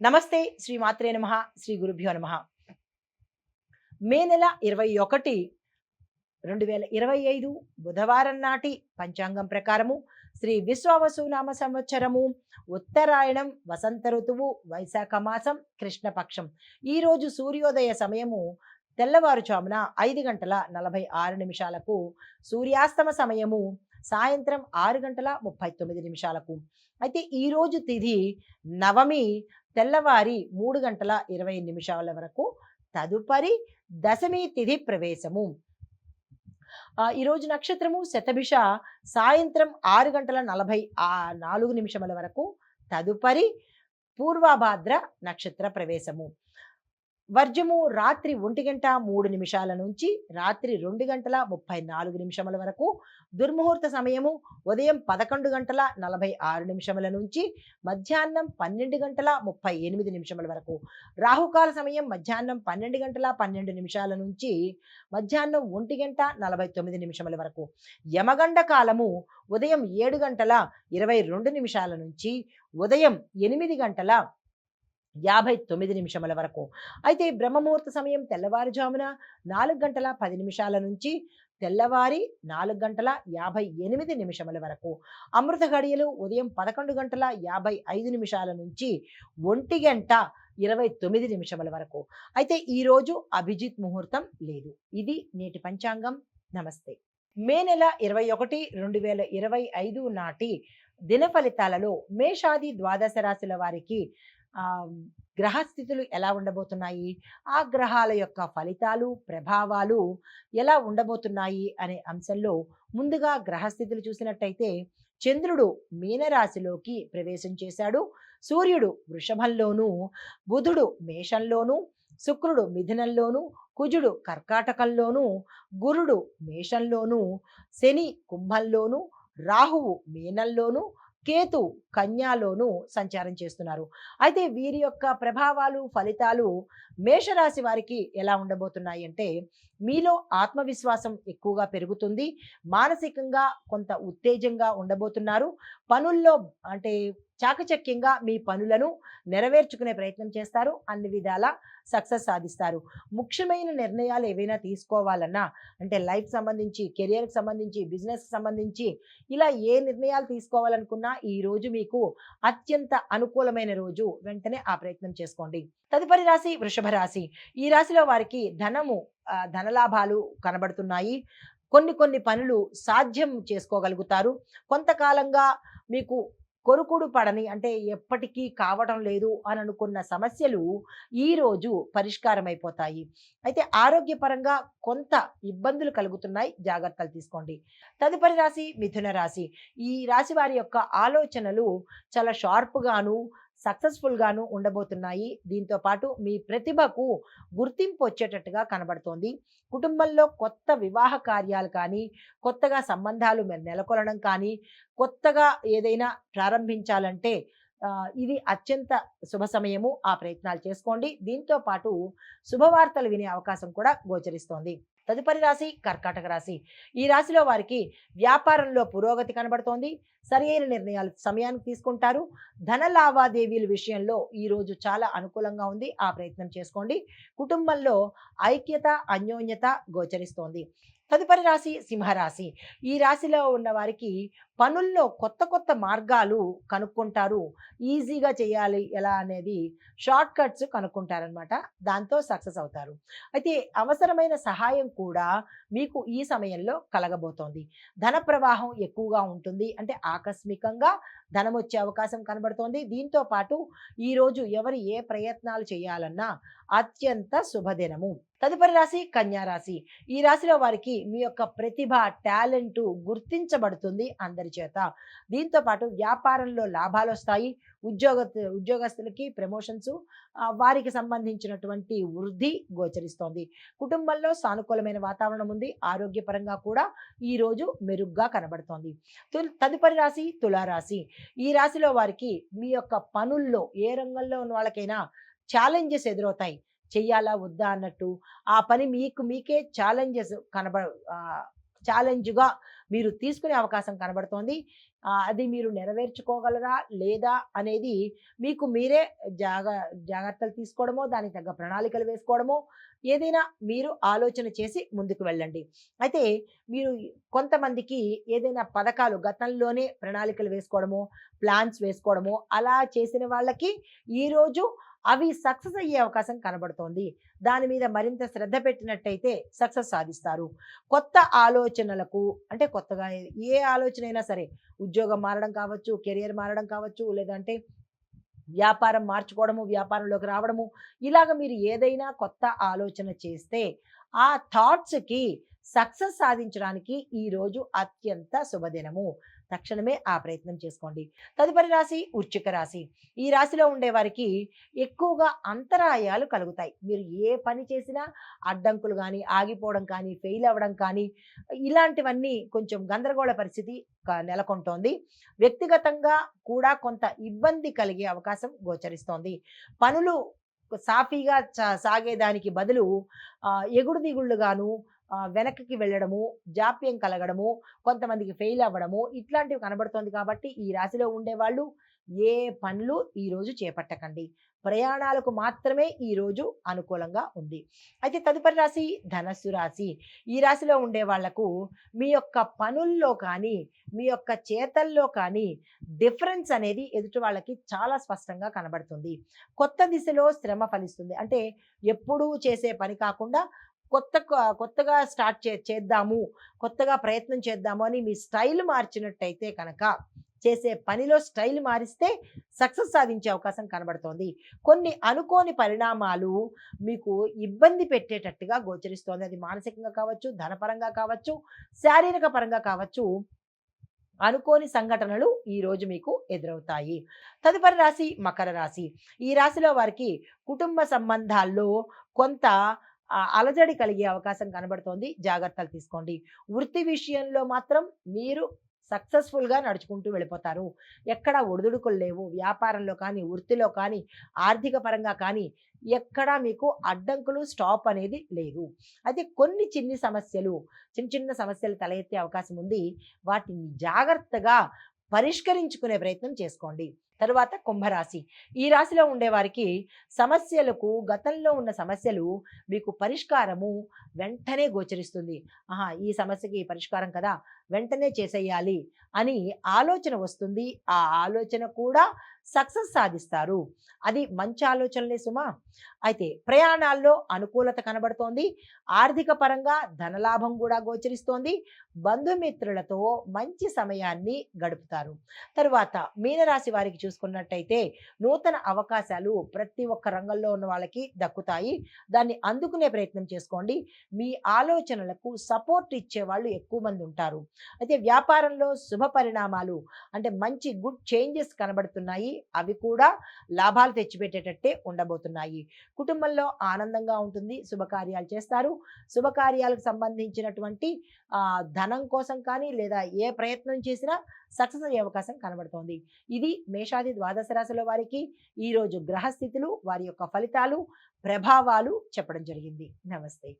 నమస్తే శ్రీ మాత్రే నమః శ్రీ గురుభ్యో నమః. మే నెల 21 2025 బుధవారం నాటి పంచాంగం ప్రకారము శ్రీ విశ్వావసునామ సంవత్సరము ఉత్తరాయణం వసంత ఋతువు వైశాఖ మాసం కృష్ణపక్షం. ఈరోజు సూర్యోదయ సమయము తెల్లవారుజామున 5 గంటల 46 నిమిషాలకు, సూర్యాస్తమ సమయము సాయంత్రం 6 గంటల 39 నిమిషాలకు. అయితే ఈరోజు తిథి నవమి తెల్లవారి 3 గంటల 20 నిమిషాల వరకు, తదుపరి దశమి తిథి ప్రవేశము. ఈరోజు నక్షత్రము శతభిష సాయంత్రం 6 గంటల 44 నిమిషముల వరకు, తదుపరి పూర్వభాద్ర నక్షత్ర ప్రవేశము. వర్జము రాత్రి 1 గంట 3 నిమిషాల నుంచి రాత్రి 2 గంటల 34 నిమిషముల వరకు, దుర్ముహూర్త సమయము ఉదయం 11 గంటల 46 నిమిషముల నుంచి మధ్యాహ్నం 12 గంటల 38 నిమిషముల వరకు, రాహుకాల సమయం మధ్యాహ్నం 12 గంటల 12 నిమిషాల నుంచి మధ్యాహ్నం 1 గంట 49 నిమిషముల వరకు, యమగండ కాలము ఉదయం 7 గంటల 22 నిమిషాల నుంచి ఉదయం 8 గంటల 59 నిమిషముల వరకు. అయితే బ్రహ్మముహూర్త సమయం తెల్లవారుజామున 4 గంటల 10 నిమిషాల నుంచి తెల్లవారి 4 గంటల 58 నిమిషముల వరకు. అమృత గడియలు ఉదయం 11 గంటల 55 నిమిషాల నుంచి 1 గంట 29 నిమిషముల వరకు. అయితే ఈరోజు అభిజిత్ ముహూర్తం లేదు. ఇది నేటి పంచాంగం. నమస్తే. మే నెల 21 2025 నాటి దిన ఫలితాలలో మేషాది ద్వాదశ రాశుల వారికి గ్రహస్థితులు ఎలా ఉండబోతున్నాయి, ఆ గ్రహాల యొక్క ఫలితాలు ప్రభావాలు ఎలా ఉండబోతున్నాయి అనే అంశంలో ముందుగా గ్రహస్థితులు చూసినట్టయితే, చంద్రుడు మీనరాశిలోకి ప్రవేశం చేశాడు, సూర్యుడు వృషభంలోను, బుధుడు మేషంలోను, శుక్రుడు మిథునంలోను, కుజుడు కర్కాటకంలోను, గురుడు మేషంలోను, శని కుంభంలోను, రాహువు మీనంలోను, కేతు కన్యాలోను సంచారం చేస్తున్నారు. అయితే వీరి యొక్క ప్రభావాలు ఫలితాలు మేషరాశి వారికి ఎలా ఉండబోతున్నాయి అంటే, మీలో ఆత్మవిశ్వాసం ఎక్కువగా పెరుగుతుంది, మానసికంగా కొంత ఉత్తేజంగా ఉండబోతున్నారు, పనుల్లో అంటే చాకచక్యంగా మీ పనులను నెరవేర్చుకునే ప్రయత్నం చేస్తారు, అన్ని విధాల సక్సెస్ సాధిస్తారు. ముఖ్యమైన నిర్ణయాలు ఏవైనా తీసుకోవాలన్నా, అంటే లైఫ్ సంబంధించి, కెరియర్కి సంబంధించి, బిజినెస్కి సంబంధించి ఇలా ఏ నిర్ణయాలు తీసుకోవాలనుకున్నా ఈ రోజు మీకు అత్యంత అనుకూలమైన రోజు. వెంటనే ఆ ప్రయత్నం చేసుకోండి. తదుపరి రాశి వృషభ రాశి. ఈ రాశిలో వారికి ధనలాభాలు కనబడుతున్నాయి. కొన్ని పనులు సాధ్యం చేసుకోగలుగుతారు. కొంతకాలంగా మీకు కొరుకుడు పడని, అంటే ఎప్పటికీ కావటం లేదు అని అనుకున్న సమస్యలు ఈరోజు పరిష్కారం అయిపోతాయి. అయితే ఆరోగ్యపరంగా కొంత ఇబ్బందులు కలుగుతున్నాయి, జాగ్రత్తలు తీసుకోండి. తదుపరి రాశి మిథున రాశి. ఈ రాశి వారి యొక్క ఆలోచనలు చాలా షార్ప్గాను సక్సెస్ఫుల్గాను ఉండబోతున్నాయి. దీంతో పాటు మీ ప్రతిభకు గుర్తింపు వచ్చేటట్టుగా కనబడుతోంది. కుటుంబంలో కొత్త వివాహ కార్యాలు కానీ, కొత్తగా సంబంధాలు నెలకొనడం కానీ, కొత్తగా ఏదైనా ప్రారంభించాలంటే ఇది అత్యంత శుభ సమయము. ఆ ప్రయత్నాలు చేసుకోండి. దీంతో పాటు శుభవార్తలు వినే అవకాశం కూడా గోచరిస్తోంది. తదుపరి రాశి కర్కాటక రాశి. ఈ రాశిలో వారికి వ్యాపారంలో పురోగతి కనబడుతోంది, సరి అయిన నిర్ణయాలు సమయానికి తీసుకుంటారు. ధన లావాదేవీల విషయంలో ఈరోజు చాలా అనుకూలంగా ఉంది, ఆ ప్రయత్నం చేసుకోండి. కుటుంబంలో ఐక్యత అన్యోన్యత గోచరిస్తోంది. తదుపరి రాశి సింహరాశి. ఈ రాశిలో ఉన్న వారికి పనుల్లో కొత్త మార్గాలు కనుక్కుంటారు. ఈజీగా చేయాలి ఎలా అనేది షార్ట్ కట్స్ కనుక్కుంటారనమాట. దాంతో సక్సెస్ అవుతారు. అయితే అవసరమైన సహాయం కూడా మీకు ఈ సమయంలో కలగబోతోంది. ధన ప్రవాహం ఎక్కువగా ఉంటుంది, అంటే ఆకస్మికంగా ధనం వచ్చే అవకాశం కనబడుతోంది. దీంతో పాటు ఈరోజు ఎవరు ఏ ప్రయత్నాలు చేయాలన్నా అత్యంత శుభదినము. తదుపరి రాశి కన్యా రాశి. ఈ రాశిలో వారికి మీ యొక్క ప్రతిభ టాలెంట్ గుర్తించబడుతుంది అందరి చేత. దీంతో పాటు వ్యాపారంలో లాభాలు వస్తాయి. ఉద్యోగస్తులకి ప్రమోషన్స్, వారికి సంబంధించినటువంటి వృద్ధి గోచరిస్తోంది. కుటుంబంలో సానుకూలమైన వాతావరణం ఉంది. ఆరోగ్యపరంగా కూడా ఈ రోజు మెరుగ్గా కనబడుతోంది. తదుపరి రాశి తులారాశి. ఈ రాశిలో వారికి మీ యొక్క పనుల్లో ఏ రంగంలో ఉన్న వాళ్ళకైనా ఛాలెంజెస్ ఎదురవుతాయి. చెయ్యాలా వద్దా అన్నట్టు ఆ పని మీకే ఛాలెంజ్గా మీరు తీసుకునే అవకాశం కనబడుతోంది. అది మీరు నెరవేర్చుకోగలరా లేదా అనేది మీకు మీరే జాగ్రత్తలు తీసుకోవడమో, దానికి తగ్గ ప్రణాళికలు వేసుకోవడమో, ఏదైనా మీరు ఆలోచన చేసి ముందుకు వెళ్ళండి. అయితే మీరు కొంతమందికి ఏదైనా పథకాలు గతంలోనే ప్రణాళికలు వేసుకోవడమో, ప్లాన్స్ వేసుకోవడమో అలా చేసిన వాళ్ళకి ఈరోజు అవి సక్సెస్ అయ్యే అవకాశం కనబడుతోంది. దాని మీద మరింత శ్రద్ధ పెట్టినట్టయితే సక్సెస్ సాధిస్తారు. కొత్త ఆలోచనలకు అంటే కొత్తగా ఏ ఆలోచన అయినా సరే, ఉద్యోగం మారడం కావచ్చు, కెరియర్ మారడం కావచ్చు, లేదంటే వ్యాపారం మార్చుకోవడము, వ్యాపారంలోకి రావడము, ఇలాగ మీరు ఏదైనా కొత్త ఆలోచన చేస్తే ఆ థాట్స్‌కి సక్సెస్ సాధించడానికి ఈరోజు అత్యంత శుభదినము. తక్షణమే ఆ ప్రయత్నం చేసుకోండి. తదుపరి రాశి వృశ్చిక రాశి. ఈ రాశిలో ఉండేవారికి ఎక్కువగా అంతరాయాలు కలుగుతాయి. మీరు ఏ పని చేసినా అడ్డంకులు గానీ, ఆగిపోవడం కానీ, ఫెయిల్ అవ్వడం కానీ, ఇలాంటివన్నీ కొంచెం గందరగోళ పరిస్థితి నెలకొంటోంది. వ్యక్తిగతంగా కూడా కొంత ఇబ్బంది కలిగే అవకాశం గోచరిస్తోంది. పనులు సాఫీగా సాగేదానికి బదులు ఎగుడు దిగుళ్ళుగాను, వెనక్కి వెళ్ళడము, జాప్యం కలగడము, కొంతమందికి ఫెయిల్ అవ్వడము, ఇట్లాంటివి కనబడుతోంది కాబట్టి ఈ రాశిలో ఉండేవాళ్ళు ఏ పనులు ఈరోజు చేపట్టకండి. ప్రయాణాలకు మాత్రమే ఈరోజు అనుకూలంగా ఉంది. అయితే తదుపరి రాశి ధనస్సు రాశి. ఈ రాశిలో ఉండే వాళ్లకు మీ యొక్క పనుల్లో కానీ, మీ యొక్క చేతల్లో కానీ డిఫరెన్స్ అనేది ఎదుటి వాళ్ళకి చాలా స్పష్టంగా కనబడుతుంది. కొత్త దిశలో శ్రమ ఫలిస్తుంది. అంటే ఎప్పుడూ చేసే పని కాకుండా కొత్తగా స్టార్ట్ చేద్దాము, కొత్తగా ప్రయత్నం చేద్దాము అని మీ స్టైల్ మార్చినట్టయితే కనుక, చేసే పనిలో స్టైల్ మారిస్తే సక్సెస్ సాధించే అవకాశం కనబడుతోంది. కొన్ని అనుకోని పరిణామాలు మీకు ఇబ్బంది పెట్టేటట్టుగా గోచరిస్తోంది. అది మానసికంగా కావచ్చు, ధనపరంగా కావచ్చు, శారీరక పరంగా కావచ్చు. అనుకోని సంఘటనలు ఈరోజు మీకు ఎదురవుతాయి. తదుపరి రాశి మకర రాశి. ఈ రాశిలో వారికి కుటుంబ సంబంధాల్లో కొంత అలజడి కలిగే అవకాశం కనబడుతోంది. జాగ్రత్తలు తీసుకోండి. వృత్తి విషయంలో మాత్రం మీరు సక్సెస్ఫుల్గా నడుచుకుంటూ వెళ్ళిపోతారు. ఎక్కడ ఒడిదుడుకులు లేవు. వ్యాపారంలో కానీ, వృత్తిలో కానీ, ఆర్థిక పరంగా కానీ ఎక్కడా మీకు అడ్డంకులు స్టాప్ అనేది లేదు. అయితే కొన్ని చిన్న చిన్న సమస్యలు తల ఎత్తే అవకాశం ఉంది. వాటిని జాగ్రత్తగా పరిష్కరించుకునే ప్రయత్నం చేసుకోండి. తరువాత కుంభరాశి. ఈ రాశిలో ఉండేవారికి సమస్యలకు గతంలో ఉన్న సమస్యలు మీకు పరిష్కారము వెంటనే గోచరిస్తుంది. ఆహా! ఈ సమస్యకి పరిష్కారం కదా! వెంటనే చేసేయాలి అని ఆలోచన వస్తుంది. ఆ ఆలోచన కూడా సక్సెస్ సాధిస్తారు. అది మంచి ఆలోచనలే సుమా. అయితే ప్రయాణాల్లో అనుకూలత కనబడుతోంది. ఆర్థిక పరంగా ధనలాభం కూడా గోచరిస్తోంది. బంధుమిత్రులతో మంచి సమయాన్ని గడుపుతారు. తరువాత మీనరాశి వారికి చూసుకున్నట్టయితే నూతన అవకాశాలు ప్రతి ఒక్క రంగంలో ఉన్న వాళ్ళకి దక్కుతాయి. దాన్ని అందుకునే ప్రయత్నం చేసుకోండి. మీ ఆలోచనలకు సపోర్ట్ ఇచ్చే వాళ్ళు ఎక్కువ మంది ఉంటారు. అయితే వ్యాపారంలో శుభ పరిణామాలు అంటే మంచి గుడ్ చేంజెస్ కనబడుతున్నాయి. అవి కూడా లాభాలు తెచ్చిపెట్టేటట్టే ఉండబోతున్నాయి. కుటుంబంలో ఆనందంగా ఉంటుంది. శుభకార్యాలు చేస్తారు. శుభకార్యాలకు సంబంధించినటువంటి ధనం కోసం కానీ లేదా ఏ ప్రయత్నం చేసినా సక్సెస్ అయ్యే అవకాశం కనబడుతోంది. ఇది మేషాది ద్వాదశ రాశుల వారికి ఈరోజు గ్రహస్థితులు, వారి యొక్క ఫలితాలు, ప్రభావాలు చెప్పడం జరిగింది. నమస్తే.